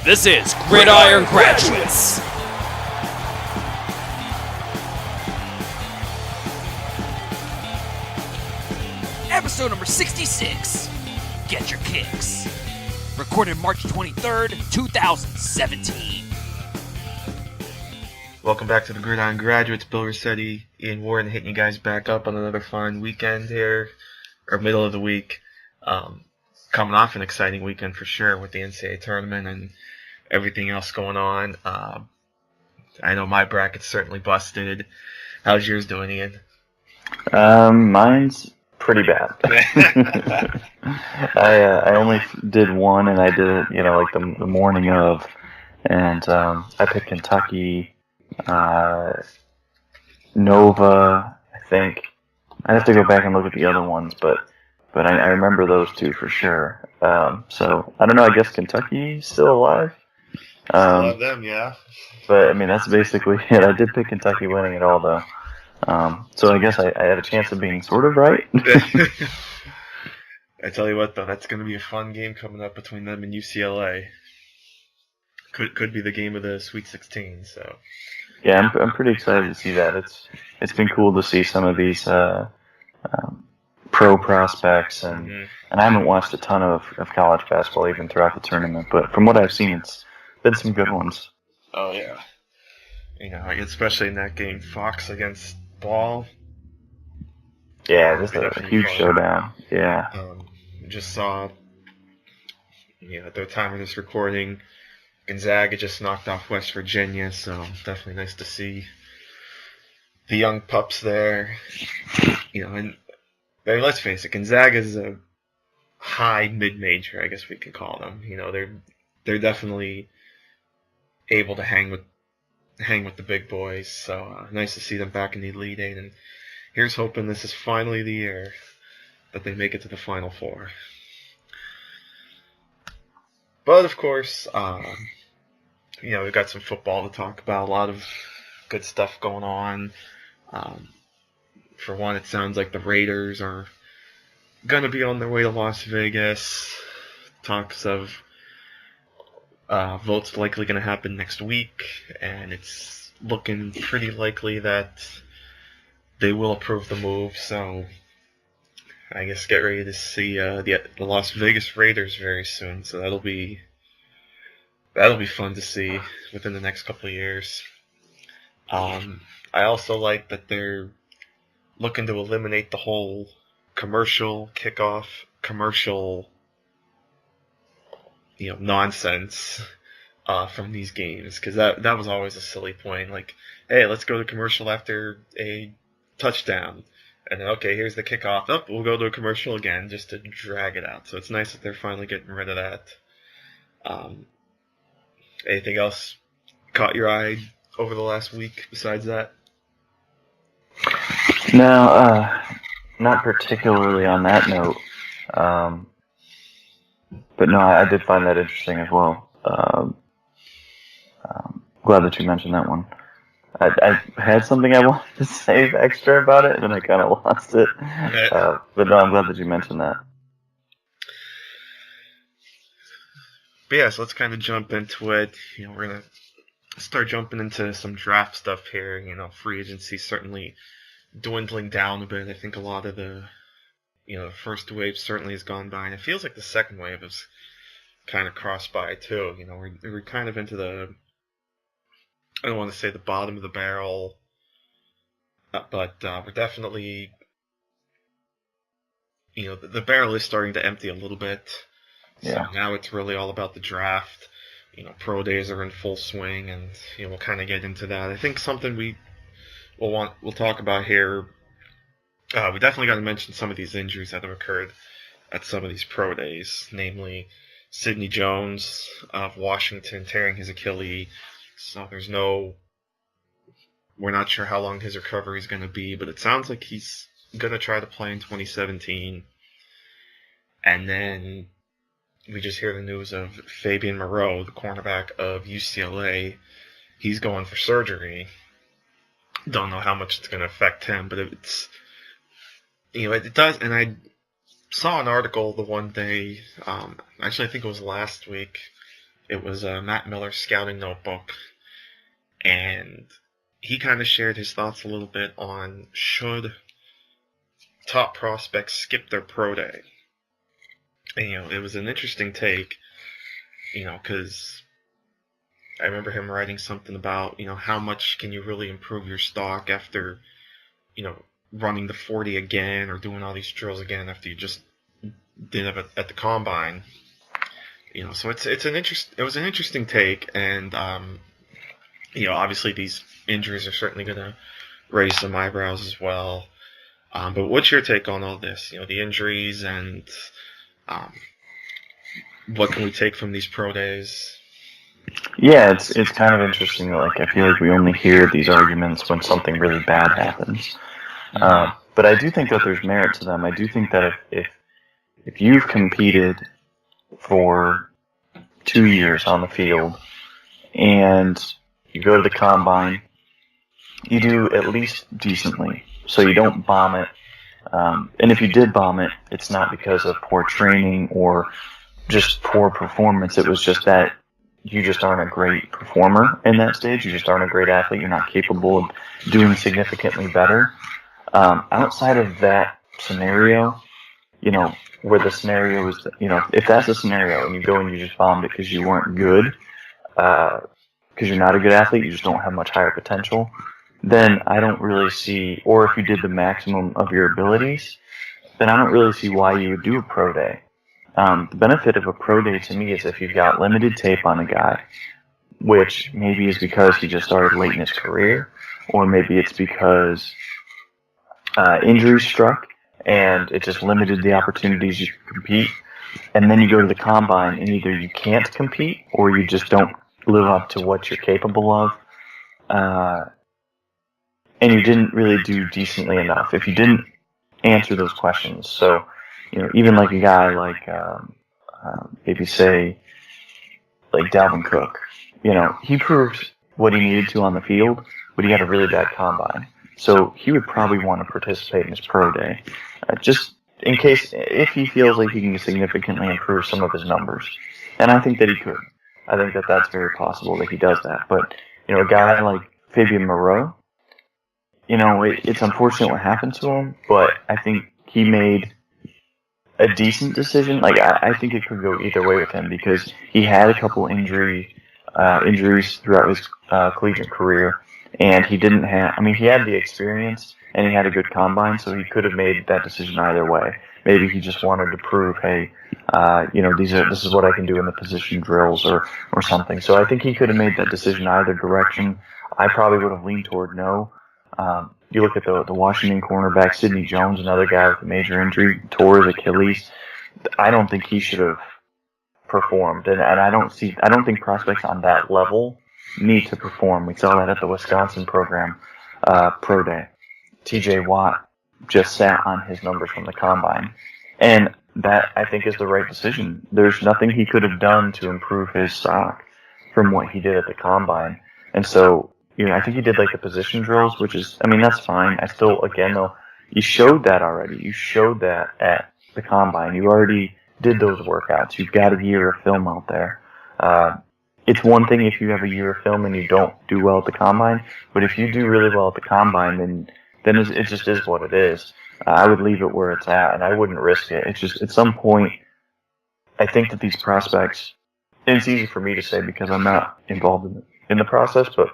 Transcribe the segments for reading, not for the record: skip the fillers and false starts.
This is Gridiron Graduates. Episode number 66. Get your kicks. Recorded March 23rd, 2017. Welcome back to the Gridiron Graduates. Bill Rossetti, Ian Warden hitting you guys back up on another fine weekend here, or middle of the week. Coming off an exciting weekend for sure with the NCAA tournament and everything else going on. I know my bracket's certainly busted. How's yours doing, Ian? Mine's pretty bad. I only did one, and I did it, like the morning of, and I picked Kentucky, Nova, I think. I'd have to go back and look at the other ones, but I remember those two for sure. So I don't know. I guess Kentucky's still alive. I love them, yeah. But I mean, that's basically it. I did pick Kentucky winning it all, though. So I guess I had a chance of being sort of right. I tell you what, though, that's going to be a fun game coming up between them and UCLA. Could be the game of the Sweet 16. So yeah, I'm pretty excited to see that. It's been cool to see some of these pro prospects, and I haven't watched a ton of college basketball even throughout the tournament, but from what I've seen, it's been some good ones. Oh yeah, especially in that game, Fox against Ball. Yeah, this is a huge showdown. Yeah. Just saw, at the time of this recording, Gonzaga just knocked off West Virginia, so definitely nice to see the young pups there. And let's face it, Gonzaga's a high mid-major, I guess we can call them. They're definitely able to hang with the big boys. So nice to see them back in the Elite Eight. And here's hoping this is finally the year that they make it to the Final Four. But of course, we've got some football to talk about. A lot of good stuff going on. For one, it sounds like the Raiders are going to be on their way to Las Vegas. Talks of votes likely going to happen next week, and it's looking pretty likely that they will approve the move. So I guess get ready to see the Las Vegas Raiders very soon. So that'll be fun to see within the next couple of years. I also like that they're looking to eliminate the whole commercial kickoff, nonsense from these games, because that was always a silly point. Like, hey, let's go to commercial after a touchdown, and then okay, here's the kickoff. We'll go to a commercial again just to drag it out. So it's nice that they're finally getting rid of that. Anything else caught your eye over the last week besides that? No, not particularly on that note. But no, I did find that interesting as well. Glad that you mentioned that one. I had something I wanted to say extra about it, and then I kind of lost it. But no, I'm glad that you mentioned that. But yeah, so let's kind of jump into it. We're going to start jumping into some draft stuff here. Free agency certainly dwindling down a bit. I think a lot of the first wave certainly has gone by, and it feels like the second wave has kind of crossed by too. We're kind of into I don't want to say the bottom of the barrel, but we're definitely, the barrel is starting to empty a little bit. Yeah. So now it's really all about the draft. Pro days are in full swing, and we'll kind of get into that. I think something we'll talk about here. We definitely got to mention some of these injuries that have occurred at some of these pro days, namely Sidney Jones of Washington tearing his Achilles. So we're not sure how long his recovery is going to be, but it sounds like he's going to try to play in 2017. And then we just hear the news of Fabian Moreau, the cornerback of UCLA. He's going for surgery. Don't know how much it's going to affect him, but it's, it does. And I saw an article the one day, actually I think it was last week, It was Matt Miller's scouting notebook, and he kind of shared his thoughts a little bit on should top prospects skip their pro day. And, it was an interesting take, because I remember him writing something about, how much can you really improve your stock after, running the 40 again or doing all these drills again after you just did it at the combine. So it was an interesting take, and obviously these injuries are certainly going to raise some eyebrows as well. But what's your take on all this? The injuries and what can we take from these pro days? Yeah, it's kind of interesting. Like, I feel like we only hear these arguments when something really bad happens. But I do think that there's merit to them. I do think that if you've competed for 2 years on the field and you go to the combine, you do at least decently, so you don't bomb it. And if you did bomb it, it's not because of poor training or just poor performance. It was just that you just aren't a great performer in that stage. You just aren't a great athlete. You're not capable of doing significantly better. Outside of that scenario, where the scenario is, if that's a scenario and you go and you just bombed it because you weren't good, because you're not a good athlete, you just don't have much higher potential, then I don't really see, or if you did the maximum of your abilities, then I don't really see why you would do a pro day. The benefit of a pro day to me is if you've got limited tape on a guy, which maybe is because he just started late in his career, or maybe it's because injury struck and it just limited the opportunities you could compete, and then you go to the combine and either you can't compete or you just don't live up to what you're capable of, and you didn't really do decently enough if you didn't answer those questions. So, even like a guy like, maybe say, like Dalvin Cook, he proved what he needed to on the field, but he had a really bad combine. So he would probably want to participate in his pro day, just in case, if he feels like he can significantly improve some of his numbers. And I think that he could. I think that that's very possible that he does that. But, a guy like Fabian Moreau, it's unfortunate what happened to him, but I think he made a decent decision. Like, I think it could go either way with him because he had a couple injuries throughout his collegiate career, and he didn't have, he had the experience and he had a good combine, so he could have made that decision either way. Maybe he just wanted to prove, hey, this is what I can do in the position drills or something. So I think he could have made that decision either direction. I probably would have leaned toward no. You look at the Washington cornerback, Sidney Jones, another guy with a major injury, tore his Achilles. I don't think he should have performed, and I don't think prospects on that level need to perform. We saw that at the Wisconsin program, pro day. TJ Watt just sat on his numbers from the combine, and that I think is the right decision. There's nothing he could have done to improve his stock from what he did at the combine, and so I think he did like the position drills, which is, that's fine. I still, again though, you showed that already. You showed that at the combine. You already did those workouts. You've got a year of film out there. It's one thing if you have a year of film and you don't do well at the combine, but if you do really well at the combine, then it just is what it is. I would leave it where it's at, and I wouldn't risk it. It's just, at some point, I think that these prospects, and it's easy for me to say because I'm not involved in the process, but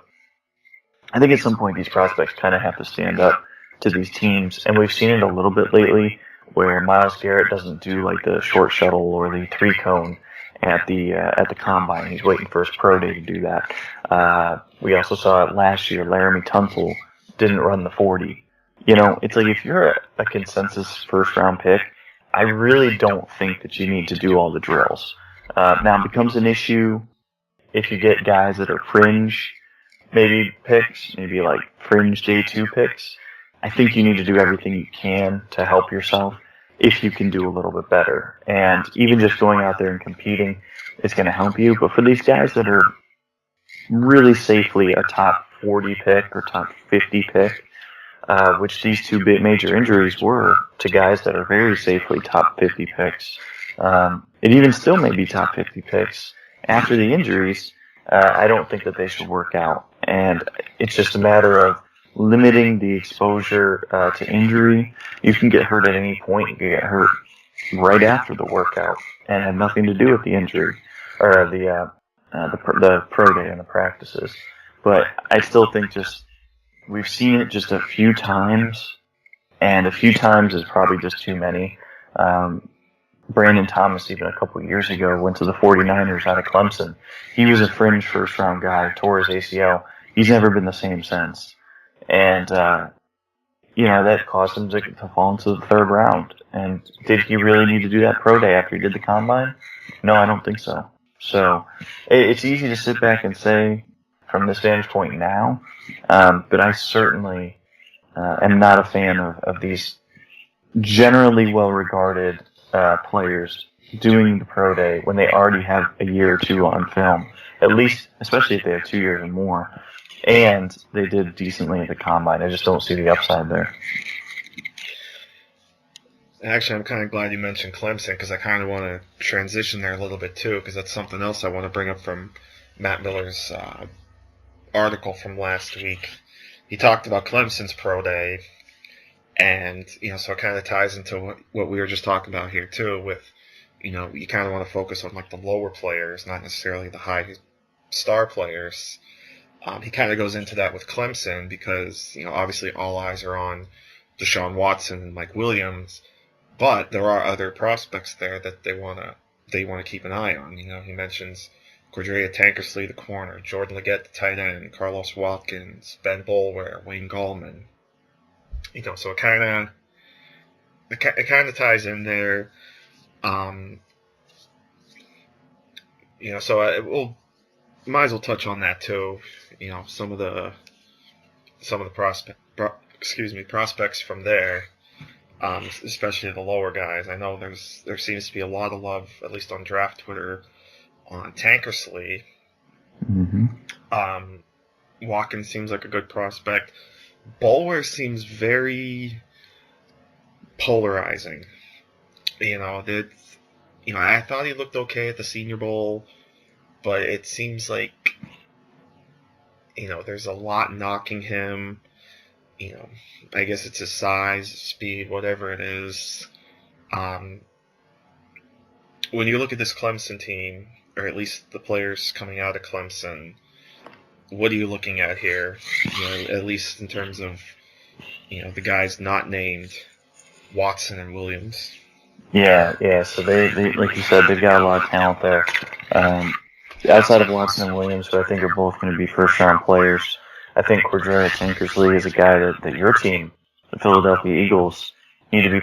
I think at some point these prospects kind of have to stand up to these teams, and we've seen it a little bit lately where Myles Garrett doesn't do like the short shuttle or the 3-cone at the combine. He's waiting for his pro day to do that. We also saw it last year. Laramie Tunsil didn't run the 40. It's like if you're a consensus first round pick, I really don't think that you need to do all the drills. Now it becomes an issue if you get guys that are fringe maybe picks, maybe like fringe day 2 picks. I think you need to do everything you can to help yourself if you can do a little bit better. And even just going out there and competing is going to help you. But for these guys that are really safely a top 40 pick or top 50 pick, which these two major injuries were to guys that are very safely top 50 picks, it even still may be top 50 picks, after the injuries, I don't think that they should work out. And it's just a matter of limiting the exposure to injury. You can get hurt at any point. You can get hurt right after the workout and have nothing to do with the injury or the pro day and the practices. But I still think we've seen it just a few times, and a few times is probably just too many. Brandon Thomas, even a couple of years ago, went to the 49ers out of Clemson. He was a fringe first-round guy, tore his ACL. He's never been the same since. And, that caused him to fall into the third round. And did he really need to do that pro day after he did the combine? No, I don't think so. So it's easy to sit back and say from this vantage point now, but I certainly am not a fan of these generally well-regarded players doing the pro day when they already have a year or two on film, at least, especially if they have 2 years or more, and they did decently at the combine. I just don't see the upside there. Actually, I'm kind of glad you mentioned Clemson because I kind of want to transition there a little bit too, because that's something else I want to bring up from Matt Miller's article from last week. He talked about Clemson's pro day, and so it kind of ties into what we were just talking about here too. With you kind of want to focus on like the lower players, not necessarily the high star players. He kind of goes into that with Clemson because obviously all eyes are on Deshaun Watson and Mike Williams. But there are other prospects there that they want to keep an eye on. He mentions Cordrea Tankersley, the corner, Jordan Leggett, the tight end, Carlos Watkins, Ben Boulware, Wayne Gallman. So it kind of ties in there. So we'll might as well touch on that too. Some of the prospects from there. Especially the lower guys. I know there seems to be a lot of love, at least on draft Twitter, on Tankersley. Mm-hmm. Watkins seems like a good prospect. Boulware seems very polarizing. I thought he looked okay at the Senior Bowl, but it seems like there's a lot knocking him. I guess it's his size, speed, whatever it is. When you look at this Clemson team, or at least the players coming out of Clemson, what are you looking at here? At least in terms of, the guys not named Watson and Williams. Yeah. So they like you said, they've got a lot of talent there. Outside of Watson and Williams, who I think are both going to be first-round players, I think Cordrea Tankersley is a guy that your team, the Philadelphia Eagles, need to be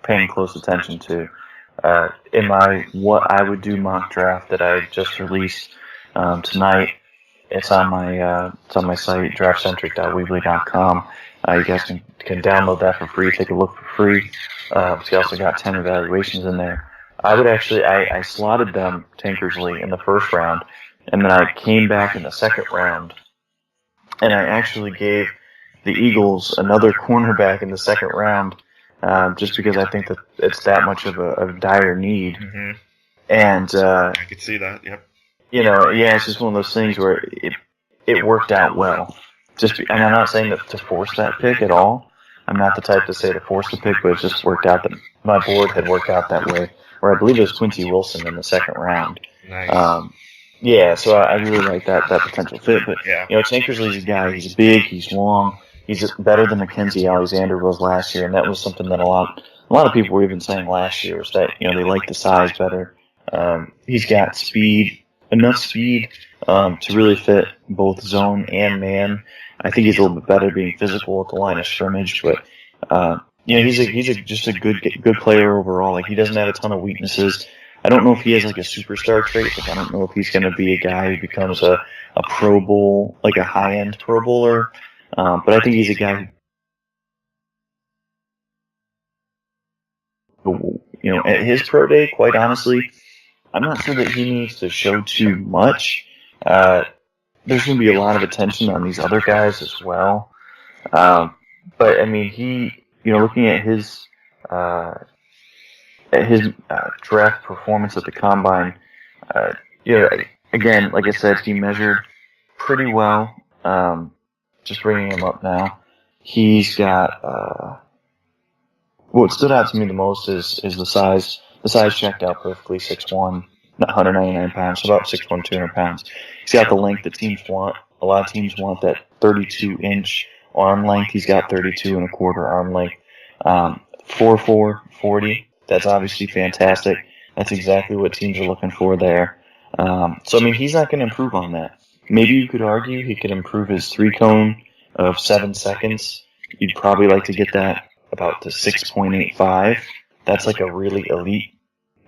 paying close attention to. In my What I Would Do mock draft that I just released tonight, it's on my site, draftcentric.weebly.com. You guys can download that for free, take a look for free. It's also got 10 evaluations in there. I slotted them, Tankersley, in the first round, and then I came back in the second round, and I actually gave the Eagles another cornerback in the second round, just because I think that it's that much of a dire need. Mm-hmm. And I could see that. Yep. It's just one of those things where it worked out well. And I'm not saying that to force that pick at all. I'm not the type to say to force the pick, but it just worked out that my board had worked out that way. Where I believe it was Quincy Wilson in the second round. Nice. So I really like that potential fit. But Tankersley's a guy. He's big. He's long. He's better than Mackenzie Alexander was last year, and that was something that a lot of people were even saying last year was that they like the size better. He's got enough speed to really fit both zone and man. I think he's a little bit better being physical at the line of scrimmage, but he's just a good player overall. Like, he doesn't have a ton of weaknesses. I don't know if he has like a superstar trait. Like, I don't know if he's going to be a guy who becomes a Pro Bowl, like a high-end Pro Bowler. But I think he's a guy who, at his pro day, quite honestly, I'm not sure that he needs to show too much. There's going to be a lot of attention on these other guys as well. But I mean, looking at his draft performance at the combine, again, like I said, he measured pretty well. Just bringing him up now. He's got, what stood out to me the most is the size. The size checked out perfectly, 6'1", 199 pounds, so about 6'1", 200 pounds. He's got the length that teams want. A lot of teams want that 32-inch arm length. He's got 32 and a quarter arm length. 4'4", 40. That's obviously fantastic. That's exactly what teams are looking for there. So, I mean, he's not going to improve on that. Maybe you could argue he could improve his 3-cone of 7 seconds. You'd probably like to get that about to 6.85. That's like a really elite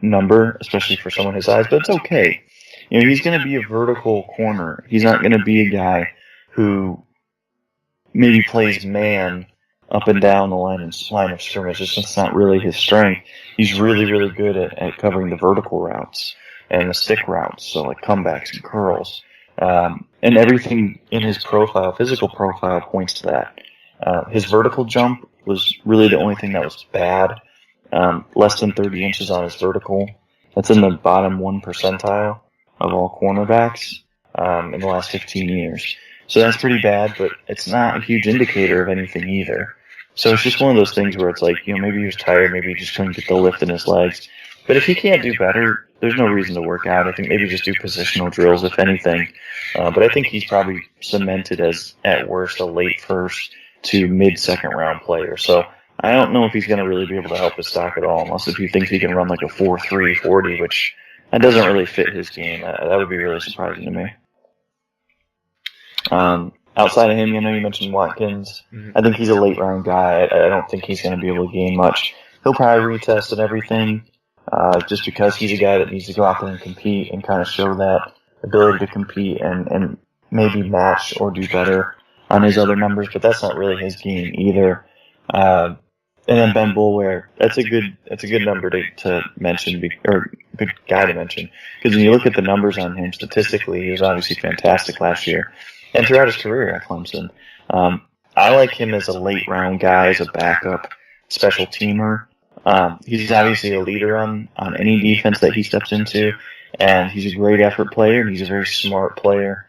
number, especially for someone his size, but it's okay. You know, he's going to be a vertical corner. He's not going to be a guy who maybe plays man up and down the line of scrimmage. It's just not really his strength. He's really, really good at covering the vertical routes and the stick routes, so like comebacks and curls. And everything in his profile, physical profile, points to that. His vertical jump was really the only thing that was bad. Less than 30 inches on his vertical. That's in the bottom 1 percentile of all cornerbacks in the last 15 years. So that's pretty bad, but it's not a huge indicator of anything either. So it's just one of those things where it's like, you know, maybe he was tired, maybe he just couldn't get the lift in his legs. But if he can't do better, there's no reason to work out. I think maybe just do positional drills, if anything. But I think he's probably cemented as, at worst, a late first to mid-second round player. So I don't know if he's going to really be able to help his stock at all, unless if he thinks he can run like a 4.3 40, which that doesn't really fit his game. That would be really surprising to me. Outside of him, you know, you mentioned Watkins. I think he's a late round guy. I don't think he's going to be able to gain much. He'll probably retest and everything, just because he's a guy that needs to go out there and compete and kind of show that ability to compete and maybe match or do better on his other numbers, but that's not really his game either. And then Ben Boulware, that's a good number to mention, or good guy to mention, because when you look at the numbers on him statistically, he was obviously fantastic last year, and throughout his career at Clemson. I like him as a late round guy, as a backup special teamer. He's obviously a leader on any defense that he steps into, and he's a great effort player, and he's a very smart player.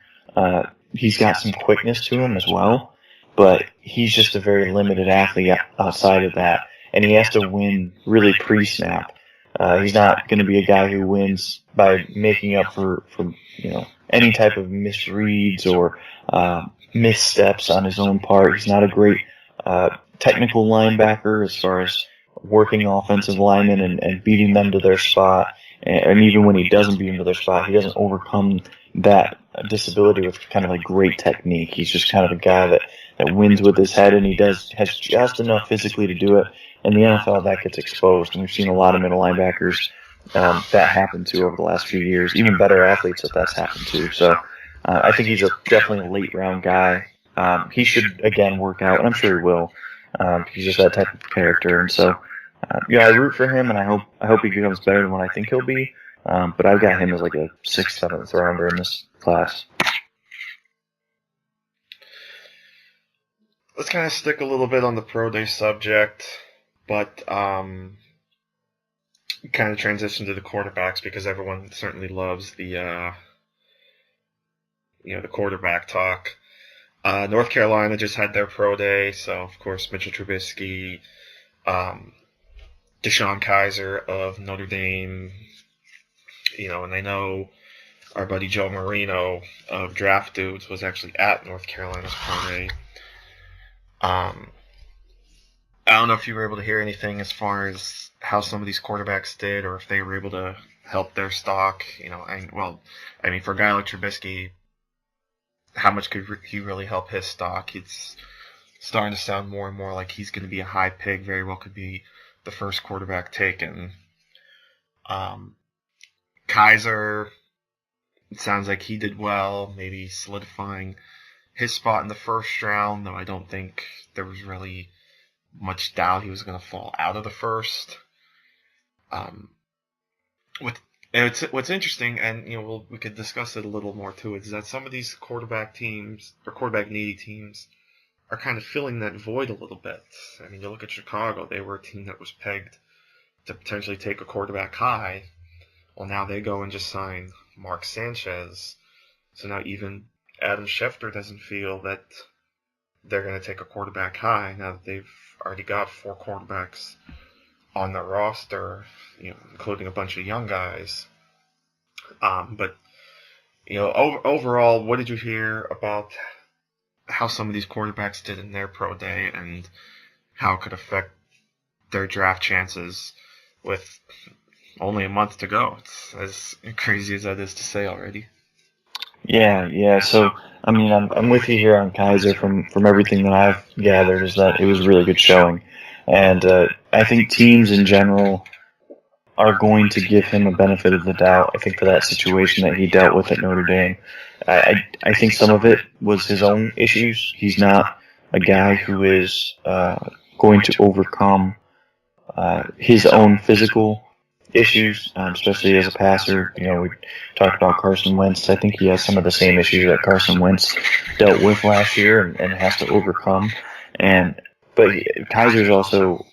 He's got some quickness to him as well, but he's just a very limited athlete outside of that, and he has to win really pre-snap. He's not going to be a guy who wins by making up for you know, any type of misreads or missteps on his own part. He's not a great technical linebacker as far as working offensive linemen and beating them to their spot. And even when he doesn't beat them to their spot, he doesn't overcome that disability with kind of like great technique. He's just kind of a guy that wins with his head, and has just enough physically to do it. In the NFL, that gets exposed, and we've seen a lot of middle linebackers that happen to over the last few years. Even better athletes that's happened to. So I think he's definitely a late round guy. He should again work out, and I'm sure he will. He's just that type of character, and so I root for him, and I hope he becomes better than what I think he'll be. But I've got him as like a 6th, 7th rounder in this class. Let's kind of stick a little bit on the pro day subject, but kind of transition to the quarterbacks, because everyone certainly loves the the quarterback talk. North Carolina just had their pro day, so of course Mitchell Trubisky, Deshaun Kaiser of Notre Dame, and I know our buddy Joe Marino of Draft Dudes was actually at North Carolina's pro day. I don't know if you were able to hear anything as far as how some of these quarterbacks did, or if they were able to help their stock. For a guy like Trubisky, how much could he really help his stock? It's starting to sound more and more like he's going to be a high pick. Very well could be the first quarterback taken. Kaiser, it sounds like he did well, maybe solidifying his spot in the first round, though I don't think there was really much doubt he was going to fall out of the first. What's interesting, and we could discuss it a little more too, is that some of these quarterback teams or quarterback needy teams are kind of filling that void a little bit. I mean, you look at Chicago; they were a team that was pegged to potentially take a quarterback high. Well, now they go and just sign Mark Sanchez. So now even Adam Schefter doesn't feel that they're going to take a quarterback high now that they've already got 4 quarterbacks on their roster, including a bunch of young guys. But overall, what did you hear about how some of these quarterbacks did in their pro day and how it could affect their draft chances with only a month to go? It's as crazy as that is to say already. Yeah. So, I mean, I'm with you here on Kaiser from everything that I've gathered is that it was a really good showing. And I think teams in general are going to give him a benefit of the doubt, I think, for that situation that he dealt with at Notre Dame. I think some of it was his own issues. He's not a guy who is going to overcome his own physical issues, especially as a passer. We talked about Carson Wentz. I think he has some of the same issues that Carson Wentz dealt with last year and has to overcome. But Kaiser's also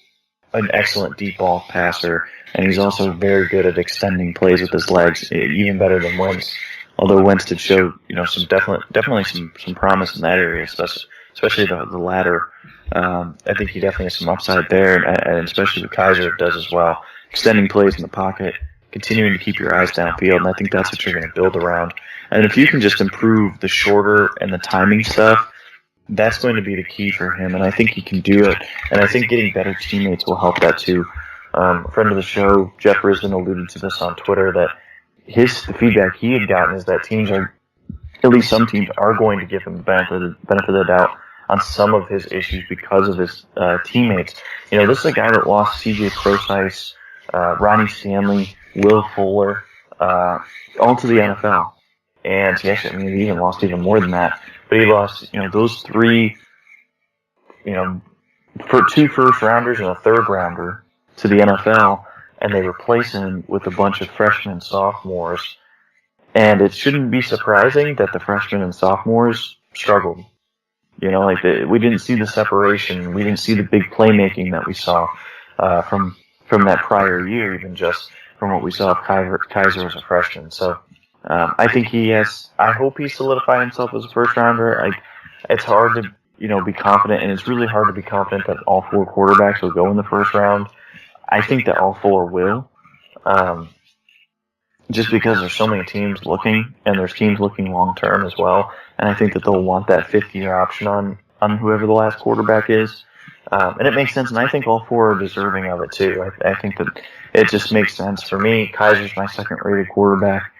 an excellent deep ball passer, and he's also very good at extending plays with his legs, even better than Wentz. Although Wentz did show, some definitely some promise in that area, especially the latter. I think he definitely has some upside there, and especially with Kaiser does as well. Extending plays in the pocket, continuing to keep your eyes downfield, and I think that's what you're going to build around. And if you can just improve the shorter and the timing stuff, that's going to be the key for him, and I think he can do it. And I think getting better teammates will help that too. A friend of the show, Jeff Risden, alluded to this on Twitter that the feedback he had gotten is that at least some teams are going to give him the benefit of the doubt on some of his issues because of his teammates. This is a guy that lost C.J. Prosise, Ronnie Stanley, Will Fuller, all to the NFL. And he even lost even more than that. But he lost, those 3, for 2 first-rounders and a third-rounder to the NFL, and they replace him with a bunch of freshmen and sophomores. And it shouldn't be surprising that the freshmen and sophomores struggled. We didn't see the separation. We didn't see the big playmaking that we saw from that prior year, even just from what we saw of Kaiser as a freshman. So I think I hope he solidified himself as a first rounder. It's hard to, be confident, and it's really hard to be confident that all 4 quarterbacks will go in the first round. I think that all 4 will. Just because there's so many teams looking, and there's teams looking long term as well. And I think that they'll want that 5th-year option on whoever the last quarterback is. And it makes sense, and I think all 4 are deserving of it too. I think that it just makes sense for me. Kaiser's my 2nd-rated quarterback.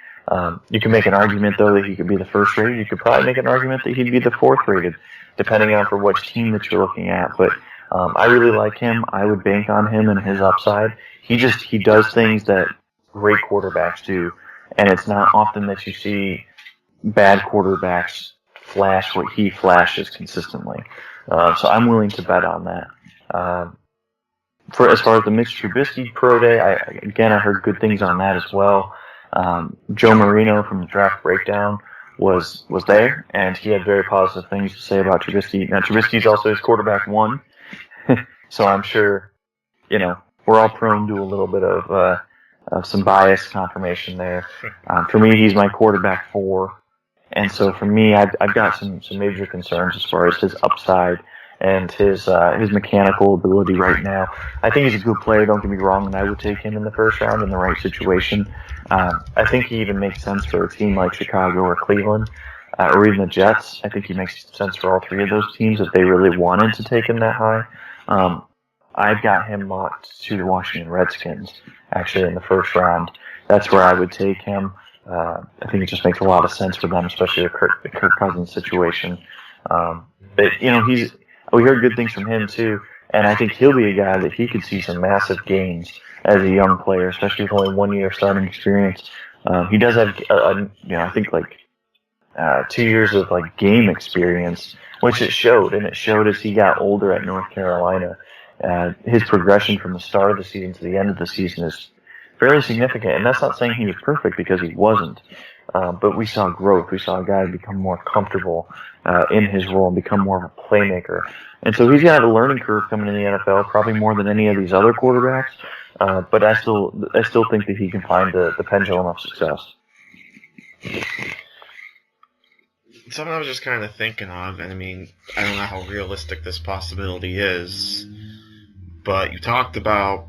You can make an argument, though, that he could be the 1st-rated. You could probably make an argument that he'd be the 4th-rated, depending on for which team that you're looking at. But I really like him. I would bank on him and his upside. He does things that great quarterbacks do, and it's not often that you see bad quarterbacks flash what he flashes consistently. So I'm willing to bet on that. For as far as the Mitch Trubisky pro day, I heard good things on that as well. Joe Marino from the Draft Breakdown was there, and he had very positive things to say about Trubisky. Now, Trubisky's also his quarterback 1, so I'm sure, we're all prone to a little bit of some bias confirmation there. For me, he's my quarterback 4, and so for me, I've got some major concerns as far as his upside and his mechanical ability right now. I think he's a good player, don't get me wrong, and I would take him in the first round in the right situation. I think he even makes sense for a team like Chicago or Cleveland, or even the Jets. I think he makes sense for all 3 of those teams if they really wanted to take him that high. I've got him mocked to the Washington Redskins, actually, in the first round. That's where I would take him. I think it just makes a lot of sense for them, especially the Kirk Cousins situation. But, we heard good things from him, too, and I think he'll be a guy that he could see some massive gains as a young player, especially with only 1 year starting experience. He does have, I think, 2 years of, game experience, which it showed, and it showed as he got older at North Carolina. His progression from the start of the season to the end of the season is fairly significant, and that's not saying he was perfect because he wasn't, but we saw growth. We saw a guy become more comfortable in his role and become more of a playmaker. And so he's going to have a learning curve coming in the NFL, probably more than any of these other quarterbacks, but I still think that he can find the pendulum of success. Something I was just kind of thinking of, and I mean, I don't know how realistic this possibility is, but you talked about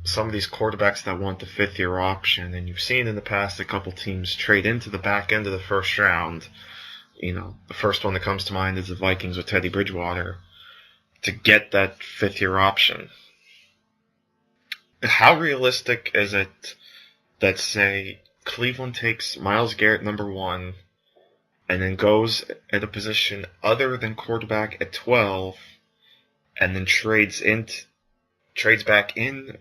some of these quarterbacks that want the fifth-year option, and you've seen in the past a couple teams trade into the back end of the first round. You know, the first one that comes to mind is the Vikings with Teddy Bridgewater to get that fifth-year option. How realistic is it that, say, Cleveland takes Myles Garrett number 1 and then goes at a position other than quarterback at 12 and then trades back in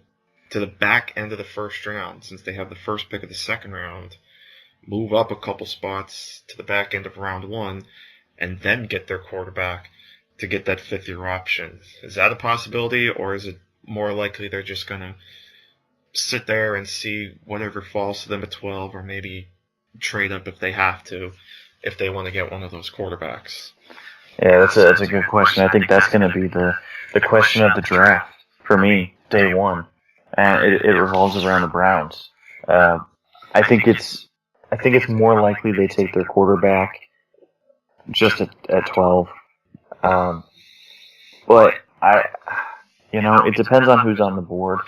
to the back end of the first round, since they have the first pick of the second round, move up a couple spots to the back end of round 1, and then get their quarterback to get that fifth-year option? Is that a possibility, or is it more likely they're just going to sit there and see whatever falls to them at 12, or maybe trade up if they have to, if they want to get one of those quarterbacks? Yeah, that's a good question. I think that's going to be the question of the draft for me, day one, and it revolves around the Browns. I think it's more likely they take their quarterback just at 12. But it depends on who's on the board,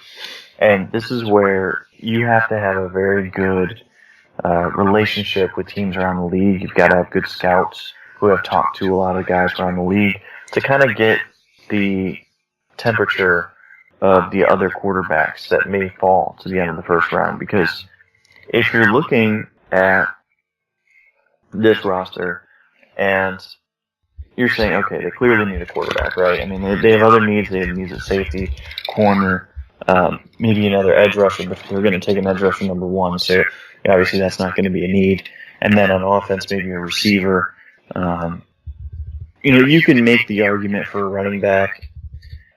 and this is where you have to have a very good relationship with teams around the league. You've got to have good scouts who have talked to a lot of guys around the league to kind of get the temperature of the other quarterbacks that may fall to the end of the first round. Because if you're looking at this roster and you're saying, okay, they clearly need a quarterback, right? I mean, they have other needs. They have needs at safety, corner, maybe another edge rusher, but they're going to take an edge rusher number 1, so obviously that's not going to be a need. And then on offense, maybe a receiver. You can make the argument for a running back,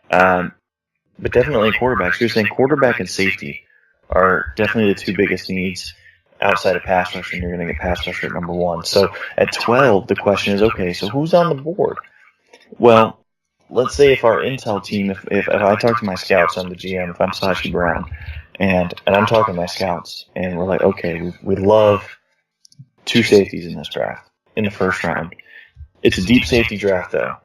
but definitely quarterbacks. You're saying quarterback and safety are definitely the two biggest needs outside of pass rush, and you're going to get pass rusher at number 1. So at 12, the question is, okay, so who's on the board? Well, let's say if our intel team, if I talk to my scouts, I'm the GM, if I'm Sashi Brown, and I'm talking to my scouts, and we're like, okay, we love 2 safeties in this draft, in the first round. It's a deep safety draft, though.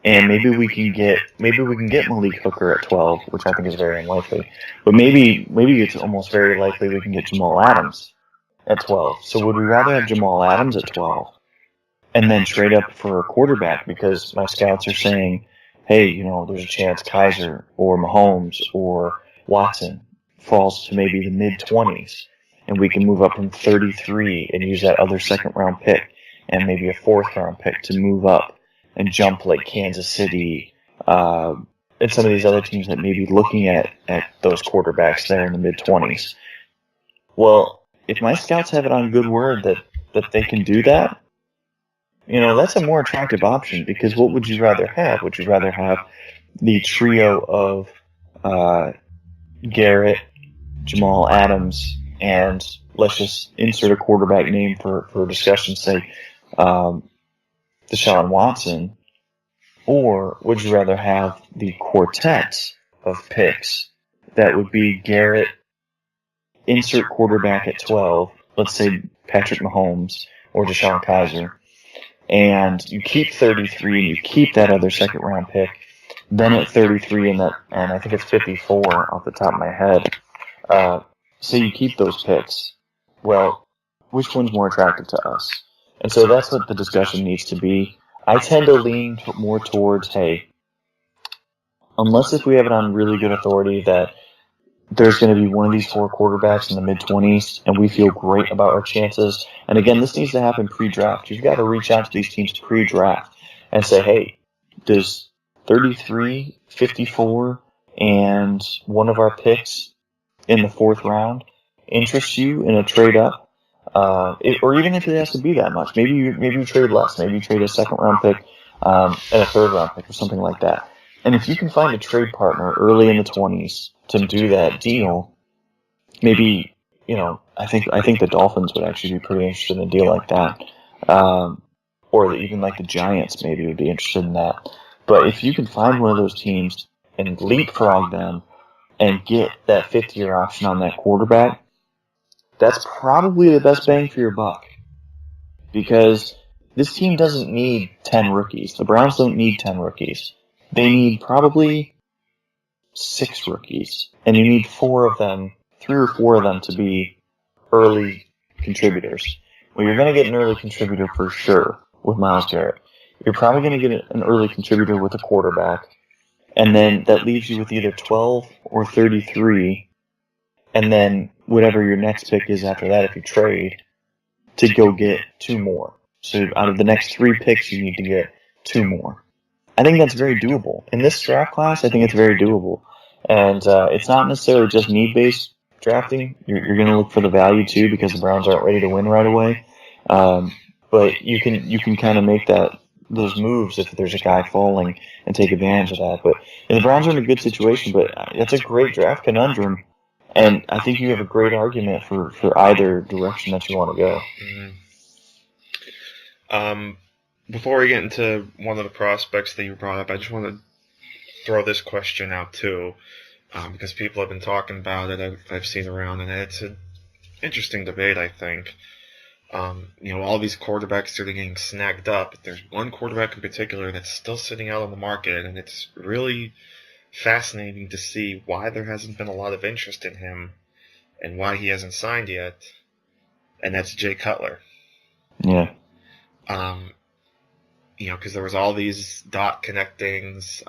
And maybe we can get Malik Hooker at 12, which I think is very unlikely. But maybe it's almost very likely we can get Jamal Adams at 12. So would we rather have Jamal Adams at 12 and then trade up for a quarterback, because my scouts are saying, hey, there's a chance Kaiser or Mahomes or Watson falls to maybe the mid-20s, and we can move up from 33 and use that other second-round pick and maybe a fourth-round pick to move up and jump like Kansas City and some of these other teams that may be looking at those quarterbacks there in the mid-20s. Well, if my scouts have it on good word that they can do that, that's a more attractive option, because what would you rather have? Would you rather have the trio of Garrett, Jamal Adams, and let's just insert a quarterback name for discussion's sake, Deshaun Watson? Or would you rather have the quartet of picks that would be Garrett, insert quarterback at 12, let's say Patrick Mahomes or Deshaun Kaiser, and you keep 33 and you keep that other second round pick, then at 33 and I think it's 54 off the top of my head, say you keep those picks, well, which one's more attractive to us? And so that's what the discussion needs to be. I tend to lean more towards, hey, unless if we have it on really good authority that there's going to be one of these 4 quarterbacks in the mid-20s, and we feel great about our chances. And again, this needs to happen pre-draft. You've got to reach out to these teams pre-draft and say, hey, does 33, 54, and one of our picks in the 4th round interest you in a trade-up? Or even if it has to be that much. Maybe you trade less. Maybe you trade a second-round pick and a third-round pick or something like that. And if you can find a trade partner early in the 20s to do that deal, maybe, I think the Dolphins would actually be pretty interested in a deal like that. Or even like the Giants maybe would be interested in that. But if you can find one of those teams and leapfrog them and get that 5th-year option on that quarterback, that's probably the best bang for your buck. Because this team doesn't need 10 rookies. The Browns don't need 10 rookies. They need probably 6 rookies. And you need 4 of them, 3 or 4 of them to be early contributors. Well, you're going to get an early contributor for sure with Myles Garrett. You're probably going to get an early contributor with a quarterback. And then that leaves you with either 12 or 33. And then whatever your next pick is after that, if you trade, to go get 2 more. So out of the next 3 picks, you need to get 2 more. I think that's very doable. In this draft class, I think it's very doable. And it's not necessarily just need-based drafting. You're going to look for the value too, because the Browns aren't ready to win right away. But you can kind of make those moves if there's a guy falling and take advantage of that. But the Browns are in a good situation, but that's a great draft conundrum. And I think you have a great argument for either direction that you want to go. Mm-hmm. Before we get into one of the prospects that you brought up, I just want to throw this question out too, because people have been talking about it. I've seen around, and it's an interesting debate, I think. All these quarterbacks that are getting snagged up. There's one quarterback in particular that's still sitting out on the market, and it's really fascinating to see why there hasn't been a lot of interest in him and why he hasn't signed yet, and that's Jay Cutler. Yeah. Because there was all these dot connectings.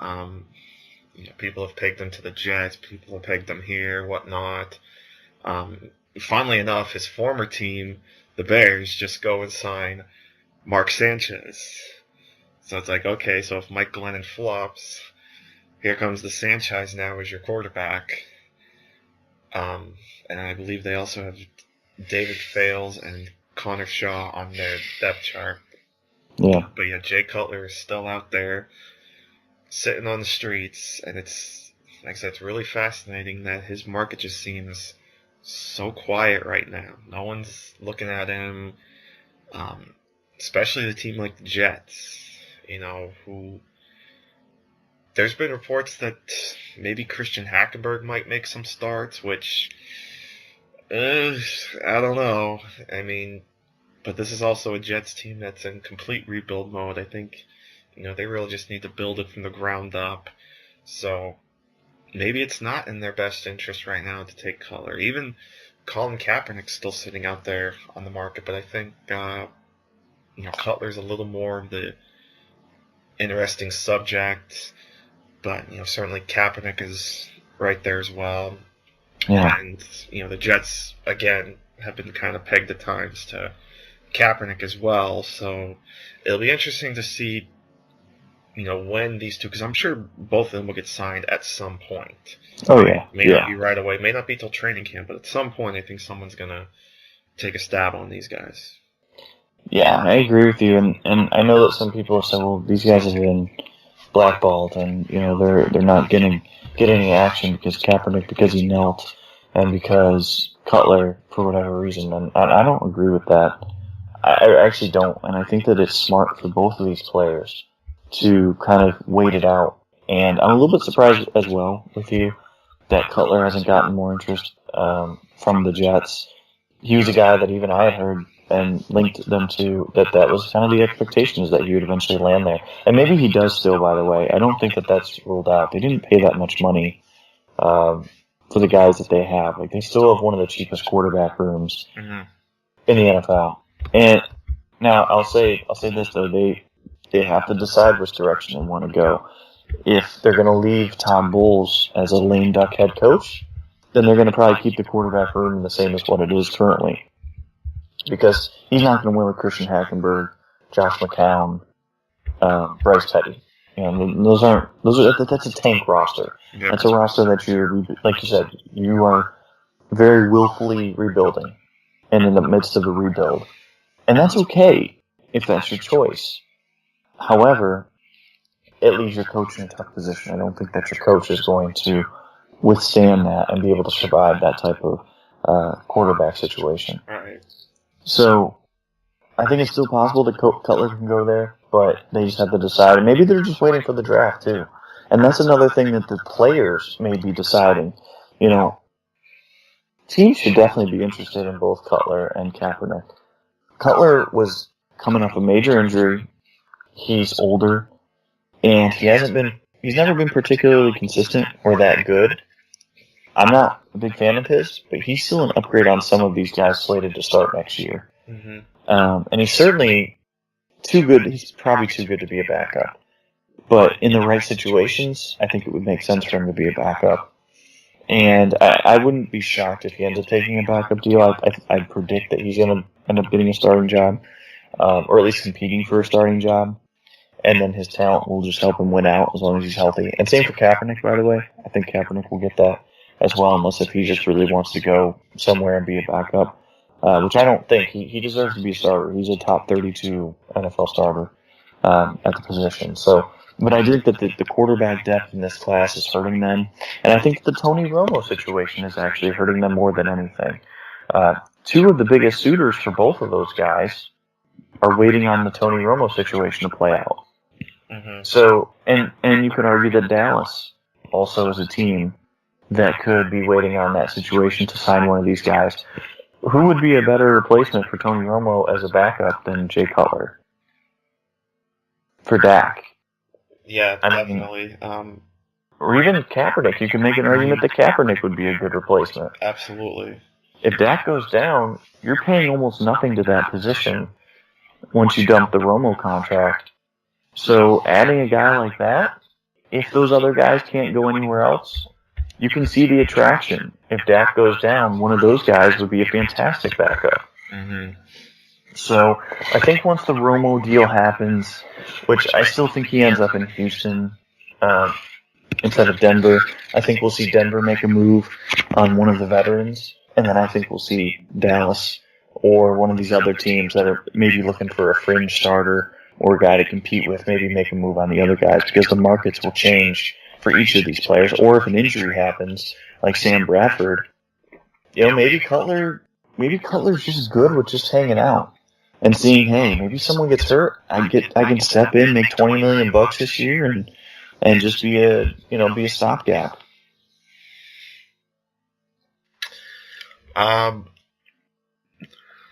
People have pegged him to the Jets. People have pegged him here, whatnot. Funnily enough, his former team, the Bears, just go and sign Mark Sanchez. So it's like, okay, so if Mike Glennon flops, here comes the Sanchez now as your quarterback. And I believe they also have David Fales and Connor Shaw on their depth chart. Yeah. But yeah, Jay Cutler is still out there sitting on the streets, and it's, like I said, it's really fascinating that his market just seems so quiet right now. No one's looking at him, especially the team like the Jets, who... There's been reports that maybe Christian Hackenberg might make some starts, which, I don't know. I mean, but this is also a Jets team that's in complete rebuild mode. I think, they really just need to build it from the ground up. So maybe it's not in their best interest right now to take Cutler. Even Colin Kaepernick's still sitting out there on the market, but I think, Cutler's a little more of the interesting subject. But, certainly Kaepernick is right there as well. Yeah. And, the Jets, again, have been kind of pegged at times to Kaepernick as well. So it'll be interesting to see, when these two, because I'm sure both of them will get signed at some point. Oh, yeah. May not be right away. May not be till training camp. But at some point, I think someone's going to take a stab on these guys. Yeah, I agree with you. And I know that some people have said, well, these guys have been blackballed, and they're not getting any action because Kaepernick, because he knelt, and because Cutler for whatever reason. And I don't agree with that. I actually don't, and I think that it's smart for both of these players to kind of wait it out. And I'm a little bit surprised as well with you that Cutler hasn't gotten more interest from the Jets. He was a guy that even I had heard and linked them to that was kind of the expectations that he would eventually land there. And maybe he does still, by the way. I don't think that that's ruled out. They didn't pay that much money for the guys that they have. Like, they still have one of the cheapest quarterback rooms in the NFL. And now I'll say this though, they have to decide which direction they want to go. If they're going to leave Tom Bowles as a lame duck head coach, then they're going to probably keep the quarterback room the same as what it is currently. Because he's not going to win with Christian Hackenberg, Josh McCown, Bryce Petty. That's a tank roster. Yep. That's a roster that you're, like you said, you are very willfully rebuilding and in the midst of a rebuild. And that's okay if that's your choice. However, it leaves your coach in a tough position. I don't think that your coach is going to withstand that and be able to survive that type of quarterback situation. Right. So, I think it's still possible that Cutler can go there, but they just have to decide. And maybe they're just waiting for the draft, too. And that's another thing that the players may be deciding. teams should definitely be interested in both Cutler and Kaepernick. Cutler was coming off a major injury. He's older, and he's never been particularly consistent or that good. I'm not a big fan of his, but he's still an upgrade on some of these guys slated to start next year. Mm-hmm. And he's certainly too good. He's probably too good to be a backup. But in the right situations, I think it would make sense for him to be a backup. And I wouldn't be shocked if he ends up taking a backup deal. I'd predict that he's going to end up getting a starting job, or at least competing for a starting job. And then his talent will just help him win out as long as he's healthy. And same for Kaepernick, by the way. I think Kaepernick will get that as well, unless if he just really wants to go somewhere and be a backup, which I don't think. He deserves to be a starter. He's a top 32 NFL starter at the position. So, but I think that the quarterback depth in this class is hurting them. And I think the Tony Romo situation is actually hurting them more than anything. Two of the biggest suitors for both of those guys are waiting on the Tony Romo situation to play out. Mm-hmm. So, and you could argue that Dallas also is a team that could be waiting on that situation to sign one of these guys. Who would be a better replacement for Tony Romo as a backup than Jay Cutler? For Dak. Yeah, I mean, definitely. Or even Kaepernick. You can make an argument that Kaepernick would be a good replacement. Absolutely. If Dak goes down, you're paying almost nothing to that position once you dump the Romo contract. So adding a guy like that, if those other guys can't go anywhere else, you can see the attraction. If Dak goes down, one of those guys would be a fantastic backup. Mm-hmm. So I think once the Romo deal happens, which I still think he ends up in Houston instead of Denver, I think we'll see Denver make a move on one of the veterans, and then I think we'll see Dallas or one of these other teams that are maybe looking for a fringe starter or a guy to compete with, maybe make a move on the other guys, because the markets will change for each of these players. Or if an injury happens, like Sam Bradford, maybe Cutler's just good with just hanging out and seeing, hey, maybe someone gets hurt, I can step in, make $20 million this year, and just be a stopgap.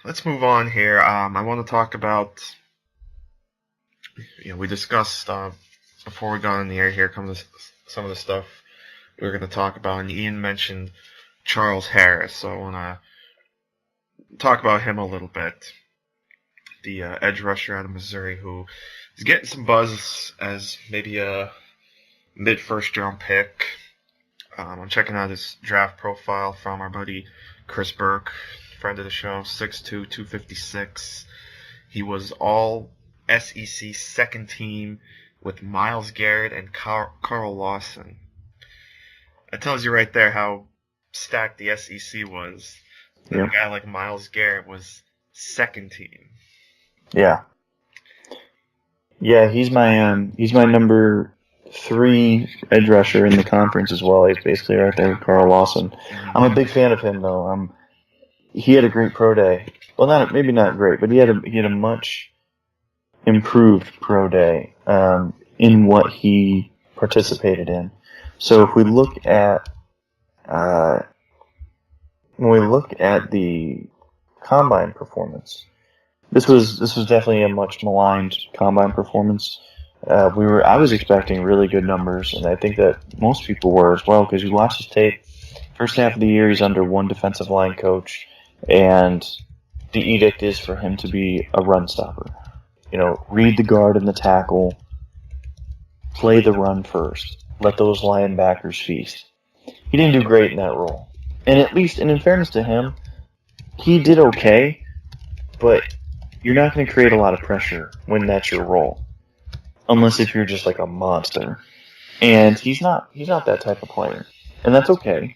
Let's move on here. I want to talk about. We discussed before we got on the air. Here comes some of the stuff we were going to talk about, and Ian mentioned Charles Harris, so I want to talk about him a little bit. The edge rusher out of Missouri, who is getting some buzz as maybe a mid-first round pick. I'm checking out his draft profile from our buddy Chris Burke, friend of the show, 6'2", 256. He was all SEC second team with Myles Garrett and Carl Lawson. That tells you right there how stacked the SEC was. Yeah. A guy like Myles Garrett was second team. Yeah. Yeah, he's my number 3 edge rusher in the conference as well. He's basically right there with Carl Lawson. I'm a big fan of him though. He had a great pro day. Well, maybe not great, but he had a much improved pro day in what he participated in. So if we look at the combine performance, this was definitely a much maligned combine performance. I was expecting really good numbers, and I think that most people were as well, because you watch his tape. First half of the year, he's under one defensive line coach, and the edict is for him to be a run stopper. Read the guard and the tackle, play the run first, let those linebackers feast. He didn't do great in that role. And in fairness to him, he did okay, but you're not going to create a lot of pressure when that's your role. Unless if you're just like a monster. And he's not that type of player. And that's okay.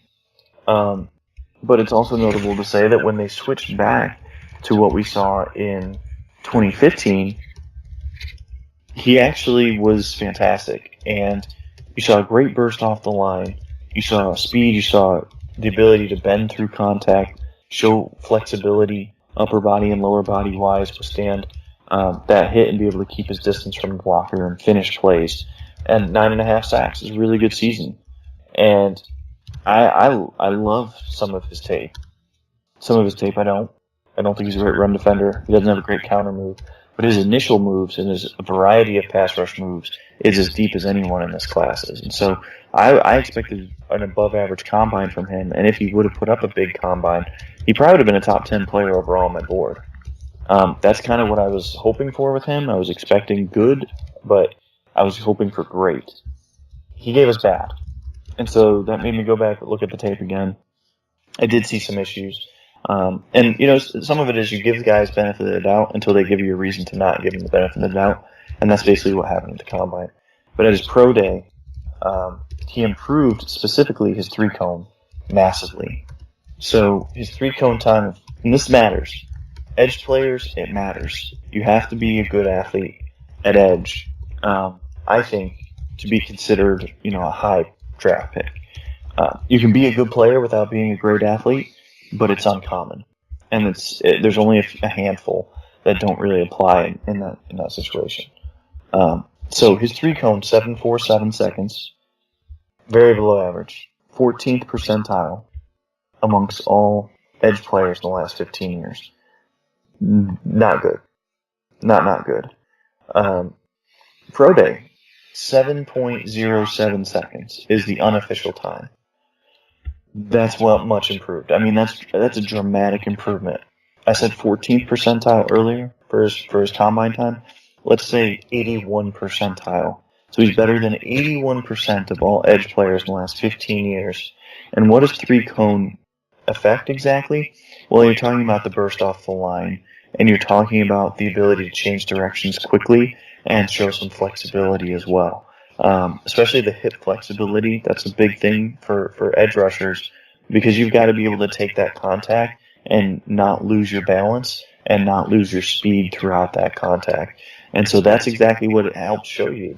But it's also notable to say that when they switched back to what we saw in 2015, he actually was fantastic. And you saw a great burst off the line. You saw speed. You saw the ability to bend through contact, show flexibility, upper body and lower body wise, withstand that hit and be able to keep his distance from the blocker and finish plays. And 9.5 sacks is a really good season. And I love some of his tape. Some of his tape I don't. I don't think he's a great run defender. He doesn't have a great counter move. But his initial moves and his variety of pass rush moves is as deep as anyone in this class is. And so I expected an above-average combine from him, and if he would have put up a big combine, he probably would have been a top 10 player overall on my board. That's kind of what I was hoping for with him. I was expecting good, but I was hoping for great. He gave us bad. And so that made me go back and look at the tape again. I did see some issues. And, you know, some of it is you give the guys benefit of the doubt until they give you a reason to not give them the benefit of the doubt. And that's basically what happened at the Combine. But at his pro day, he improved specifically his three-cone massively. So his three-cone time, and this matters. Edge players, it matters. You have to be a good athlete at edge, I think, to be considered, you know, a high draft pick. You can be a good player without being a great athlete, but it's uncommon, and there's only a handful that don't really apply in that situation. So his three-cone, 7.47 seconds, very below average, 14th percentile amongst all edge players in the last 15 years. Not good. Not good. Pro Day, 7.07 seconds is the unofficial time. That's much improved. I mean, that's a dramatic improvement. I said 14th percentile earlier for his combine time. Let's say 81 percentile. So he's better than 81% of all edge players in the last 15 years. And what does three-cone affect exactly? Well, you're talking about the burst off the line, and you're talking about the ability to change directions quickly and show some flexibility as well. Especially the hip flexibility, that's a big thing for edge rushers, because you've got to be able to take that contact and not lose your balance and not lose your speed throughout that contact. And so that's exactly what it helps show you.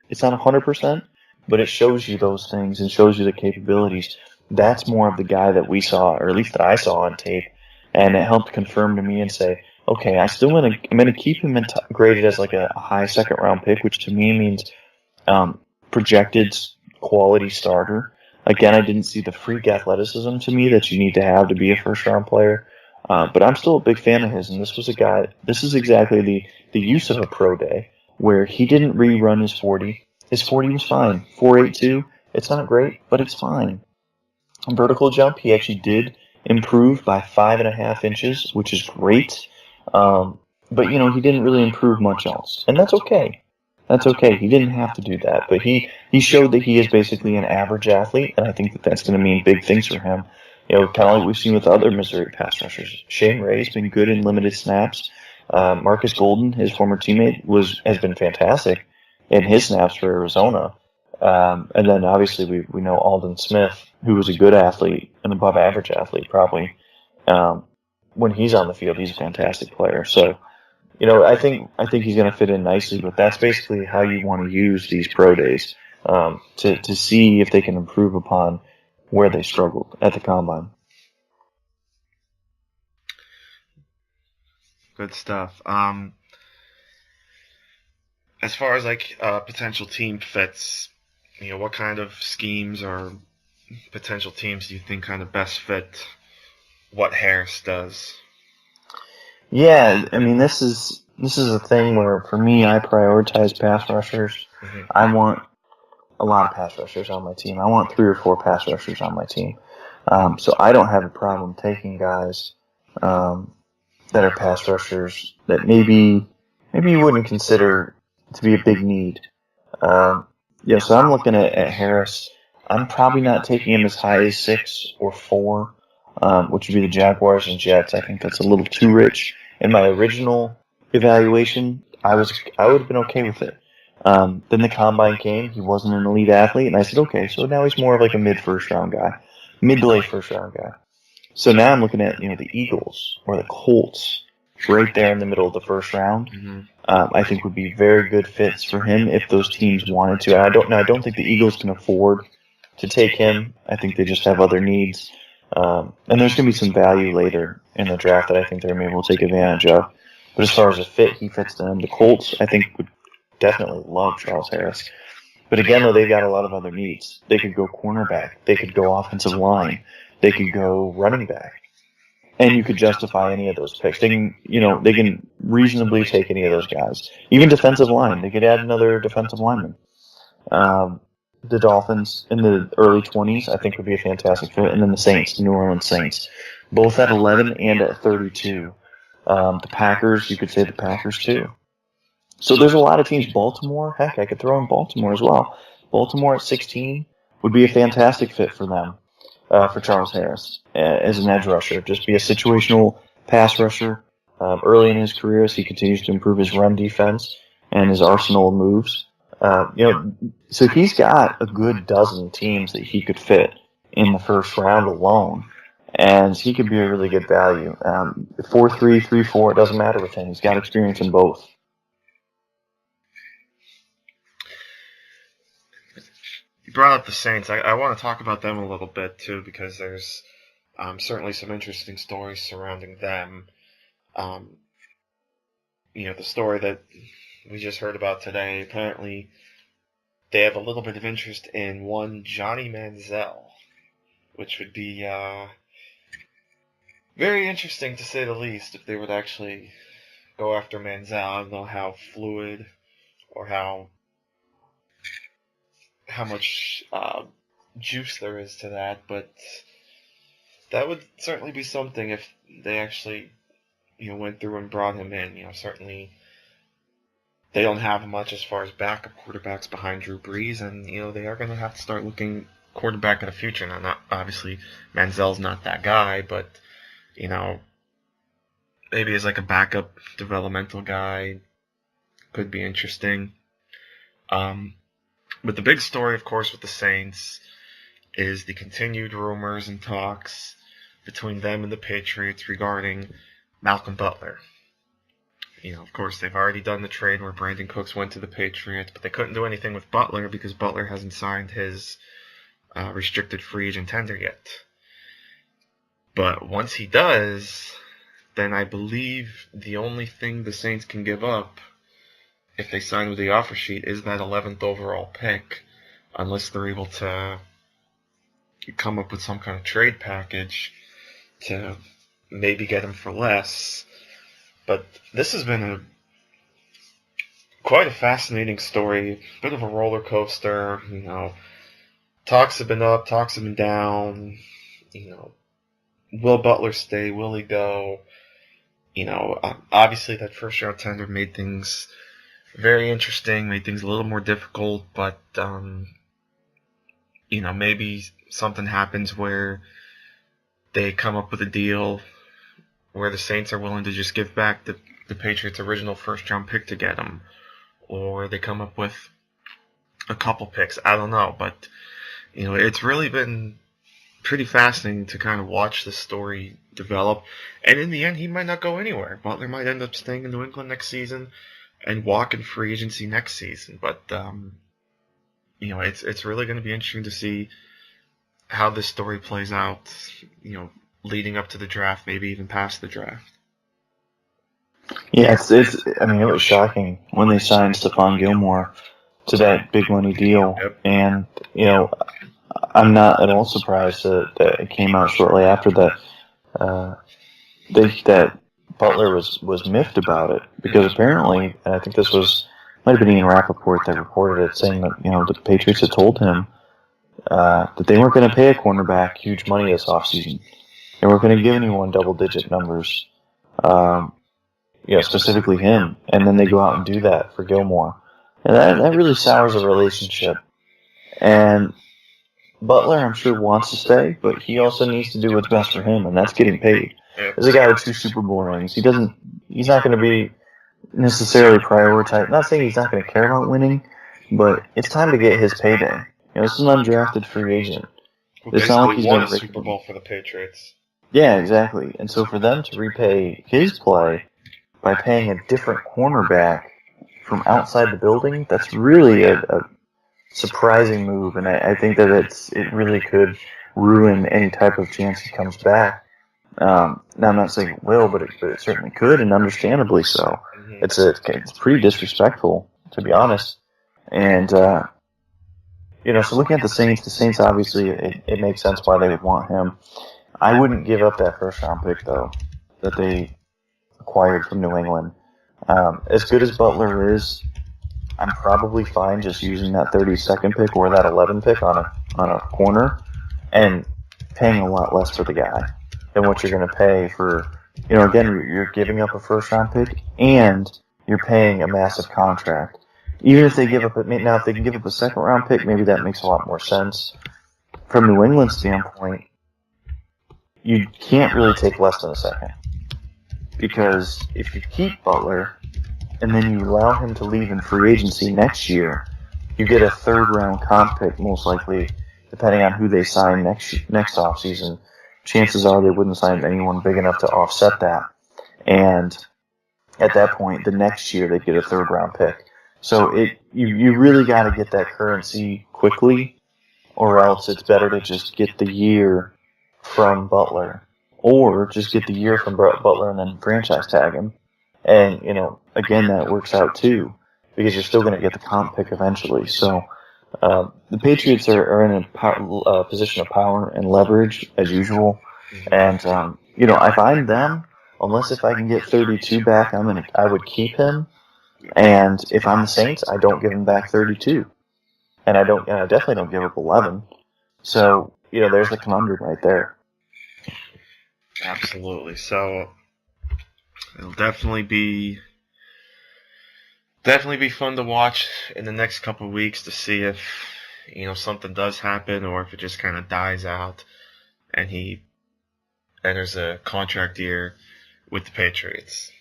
It's not 100%, but it shows you those things and shows you the capabilities. That's more of the guy that we saw, or at least that I saw on tape, and it helped confirm to me and say, okay, I'm going to keep him graded as like a high second round pick, which to me means projected quality starter. Again, I didn't see the freak athleticism to me that you need to have to be a first round player, but I'm still a big fan of his. And this is exactly the use of a pro day where he didn't rerun his 40. His 40 was fine. 4.82. It's not great, but it's fine. On vertical jump, he actually did improve by 5.5 inches, which is great. But you know, he didn't really improve much else, and that's okay. That's okay. He didn't have to do that, but he showed that he is basically an average athlete, and I think that's going to mean big things for him. You know, kind of like we've seen with other Missouri pass rushers. Shane Ray's been good in limited snaps. Marcus Golden, his former teammate, has been fantastic in his snaps for Arizona. And then obviously we know Alden Smith, who was a good athlete, an above average athlete probably. When he's on the field, he's a fantastic player. So, you know, I think he's going to fit in nicely, but that's basically how you want to use these pro days to see if they can improve upon where they struggled at the Combine. Good stuff. As far as like potential team fits, you know, what kind of schemes or potential teams do you think kind of best fit what Harris does? Yeah, I mean, this is a thing where for me, I prioritize pass rushers. Mm-hmm. I want a lot of pass rushers on my team. I want 3 or 4 pass rushers on my team. So I don't have a problem taking guys that are pass rushers that maybe you wouldn't consider to be a big need. Yeah, so I'm looking at Harris. I'm probably not taking him as high as 6 or 4, which would be the Jaguars and Jets. I think that's a little too rich. In my original evaluation, I would have been okay with it. Then the Combine came. He wasn't an elite athlete, and I said, okay, so now he's more of like a mid to late first round guy. So now I'm looking at, you know, the Eagles or the Colts right there in the middle of the first round. Mm-hmm. I think would be very good fits for him if those teams wanted to. I don't think the Eagles can afford to take him. I think they just have other needs. And there's going to be some value later in the draft that I think they're able to take advantage of. But as far as a fit, he fits them. The Colts, I think, would definitely love Charles Harris. But again, though, they've got a lot of other needs. They could go cornerback. They could go offensive line. They could go running back. and you could justify any of those picks. They can reasonably take any of those guys. Even defensive line, they could add another defensive lineman. The Dolphins in the early 20s, I think, would be a fantastic fit. And then the Saints, the New Orleans Saints, both at 11 and at 32. The Packers, you could say the Packers too. So there's a lot of teams. Baltimore, heck, I could throw in Baltimore as well. Baltimore at 16 would be a fantastic fit for them, for Charles Harris as an edge rusher. Just be a situational pass rusher early in his career as he continues to improve his run defense and his arsenal of moves. So he's got a good dozen teams that he could fit in the first round alone, and he could be a really good value. 4-3, 3-4, it doesn't matter with him. He's got experience in both. You brought up the Saints. I want to talk about them a little bit too, because there's certainly some interesting stories surrounding them. The story that we just heard about today, apparently they have a little bit of interest in one Johnny Manziel, which would be very interesting to say the least if they would actually go after Manziel. I don't know how fluid or how much juice there is to that, but that would certainly be something if they actually went through and brought him in. Certainly they don't have much as far as backup quarterbacks behind Drew Brees, and they are going to have to start looking quarterback in the future. Now, not obviously Manziel's not that guy, but maybe as like a backup developmental guy could be interesting. But the big story, of course, with the Saints is the continued rumors and talks between them and the Patriots regarding Malcolm Butler. Of course, they've already done the trade where Brandon Cooks went to the Patriots, but they couldn't do anything with Butler because Butler hasn't signed his restricted free agent tender yet. But once he does, then I believe the only thing the Saints can give up if they sign with the offer sheet is that 11th overall pick, unless they're able to come up with some kind of trade package to maybe get him for less. But this has been quite a fascinating story, a bit of a roller coaster. Talks have been up, talks have been down. Will Butler stay? Will he go? Obviously that first round tender made things very interesting, made things a little more difficult, but maybe something happens where they come up with a deal where the Saints are willing to just give back the Patriots' original first-round pick to get him, or they come up with a couple picks. I don't know, but it's really been pretty fascinating to kind of watch this story develop. And in the end, he might not go anywhere. Butler might end up staying in New England next season and walk in free agency next season. But it's really going to be interesting to see how this story plays out. Leading up to the draft, maybe even past the draft. Yeah, it was shocking when they signed Stephon Gilmore to that big money deal. Yep. And, I'm not at all surprised that it came out shortly after that, that Butler was miffed about it, because apparently, and I think this might have been Ian Rappaport that reported it, saying that, the Patriots had told him that they weren't going to pay a cornerback huge money this offseason. They weren't going to give anyone double-digit numbers, specifically him. And then they go out and do that for Gilmore. And that really sours a relationship. And Butler, I'm sure, wants to stay, but he also needs to do what's best for him, and that's getting paid. As a guy with 2 Super Bowl rings, he's not going to be necessarily prioritized. Not saying he's not going to care about winning, but it's time to get his payday. This is an undrafted free agent. It's not like he's won going a to Super Bowl for the Patriots. Yeah, exactly. And so for them to repay his play by paying a different cornerback from outside the building, that's really a surprising move, and I think that it really could ruin any type of chance he comes back. Now, I'm not saying it will, but it certainly could, and understandably so. It's pretty disrespectful, to be honest. And so looking at the Saints obviously it makes sense why they would want him. I wouldn't give up that first round pick though that they acquired from New England. As good as Butler is, I'm probably fine just using that 32nd pick or that 11 pick on a corner and paying a lot less for the guy than what you're going to pay for. Again, you're giving up a first round pick and you're paying a massive contract. Even if they give up now, if they can give up a second round pick, maybe that makes a lot more sense. From New England's standpoint, you can't really take less than a second. Because if you keep Butler and then you allow him to leave in free agency next year, you get a third round comp pick most likely, depending on who they sign next offseason. Chances are they wouldn't sign anyone big enough to offset that. And at that point, the next year they'd get a third round pick. So you really got to get that currency quickly, or else it's better to just get the year from Butler, or just get the year from Butler and then franchise tag him. And, again, that works out too, because you're still going to get the comp pick eventually. So the Patriots are in a position of power and leverage, as usual. And, if I'm them, unless if I can get 32 back, I would keep him. And if I'm the Saints, I don't give him back 32. And I definitely don't give up 11. So, there's the conundrum right there. Absolutely. So it'll definitely be fun to watch in the next couple of weeks to see if something does happen or if it just kind of dies out and he enters a contract year with the Patriots.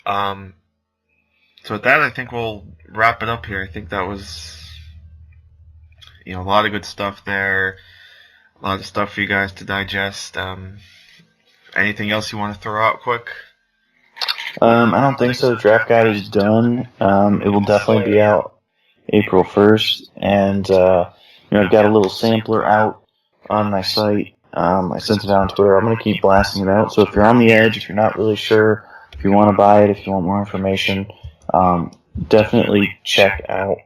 So with that, I think we'll wrap it up here. I think that was a lot of good stuff there. A lot of stuff for you guys to digest. Anything else you want to throw out quick? I don't think so. The draft guide is done. It will definitely be out April 1st. And, I've got a little sampler out on my site. I sent it out on Twitter. I'm going to keep blasting it out. So if you're on the edge, if you're not really sure, if you want to buy it, if you want more information, definitely check out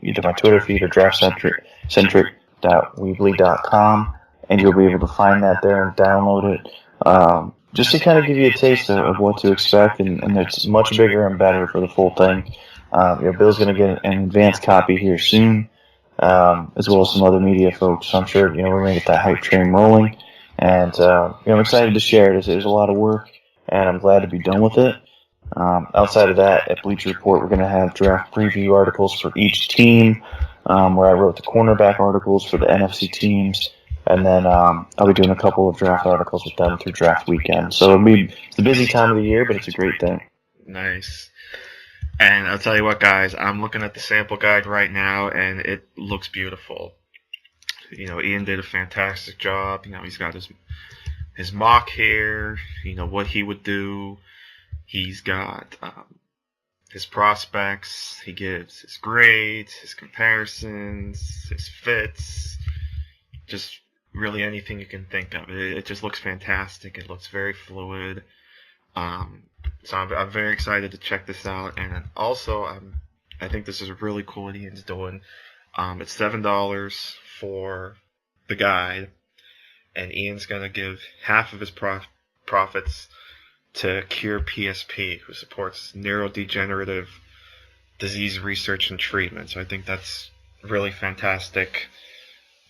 either my Twitter feed or draftcentric.weebly.com, and you'll be able to find that there and download it. Just to kind of give you a taste of what to expect, and it's much bigger and better for the full thing. Bill's going to get an advanced copy here soon, as well as some other media folks. So I'm sure we're going to get that hype train rolling, and I'm excited to share it. There's a lot of work, and I'm glad to be done with it. Outside of that, at Bleacher Report, we're going to have draft preview articles for each team, where I wrote the cornerback articles for the NFC teams, and then I'll be doing a couple of draft articles with them through draft weekend. So it's a busy time of the year, but it's a great thing. Nice. And I'll tell you what, guys, I'm looking at the sample guide right now, and it looks beautiful. Ian did a fantastic job. He's got his mock here, what he would do. He's got his prospects. He gives his grades, his comparisons, his fits, just really anything you can think of. It just looks fantastic. It looks very fluid. So I'm very excited to check this out. And also, I think this is really cool what Ian's doing. It's $7 for the guide, and Ian's going to give half of his profits to Cure PSP, who supports neurodegenerative disease research and treatment. So I think that's really fantastic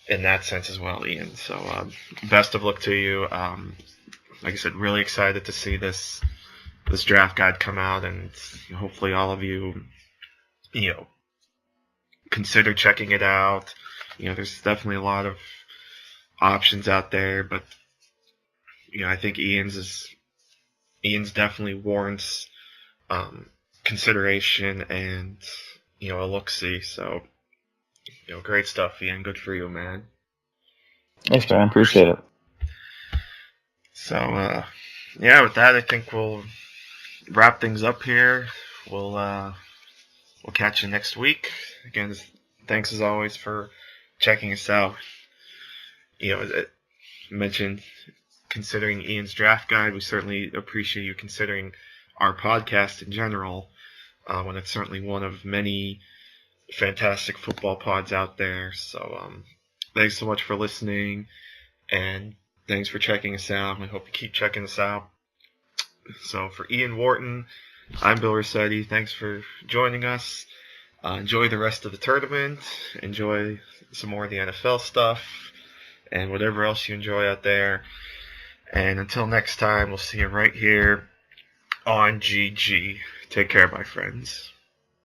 in that sense as well, Ian. So best of luck to you. Like I said, really excited to see this draft guide come out, and hopefully all of you, consider checking it out. There's definitely a lot of options out there, but I think Ian's definitely warrants consideration and a look-see. So great stuff, Ian. Good for you, man. Thanks, man. Appreciate it. So with that, I think we'll wrap things up here. We'll catch you next week. Again, thanks as always for checking us out. I mentioned considering Ian's draft guide. We certainly appreciate you considering our podcast in general, when it's certainly one of many fantastic football pods out there. So thanks so much for listening, and thanks for checking us out. I hope you keep checking us out. So for Ian Wharton, I'm Bill Rossetti. Thanks for joining us. Enjoy the rest of the tournament. Enjoy some more of the NFL stuff and whatever else you enjoy out there. And until next time, we'll see you right here on GG. Take care, my friends.